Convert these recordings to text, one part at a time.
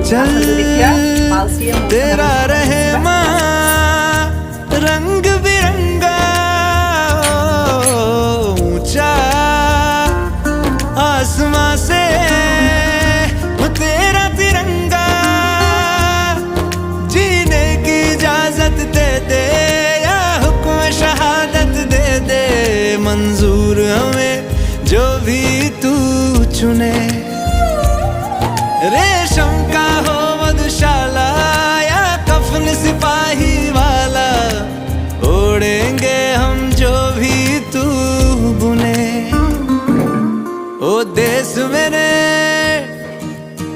चल तेरा रहमा रंग बिरंगा ऊंचा आसमां से वो तेरा तिरंगा जीने की इजाजत दे दे या हुक्म शहादत दे दे मंजूर हमें जो भी तू चुने रेशम का हो मधुशाला या कफन सिपाही वाला ओढ़ेंगे हम जो भी तू बुने ओ देश मेरे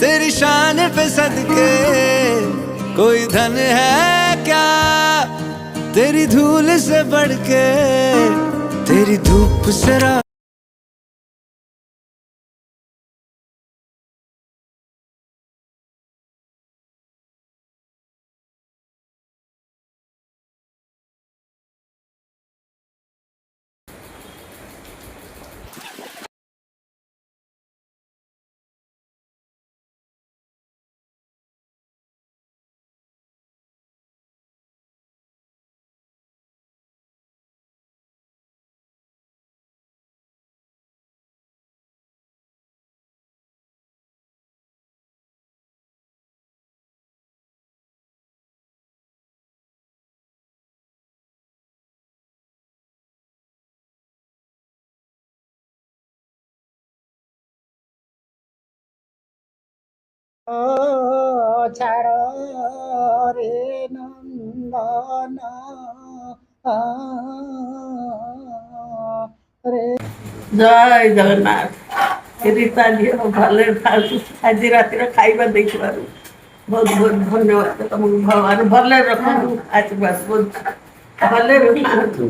तेरी शान पे सदके कोई धन है क्या तेरी धूल से बढ़ के तेरी धूप से ছাড় রে নন্দন রে জয় জগন্নাথ रीता झील भले आज रातिर खाइबा देखिबारु बहुत बहुत धन्यवाद तुमको भगवान भले रखु आशीर्वाद बहुत भले रखु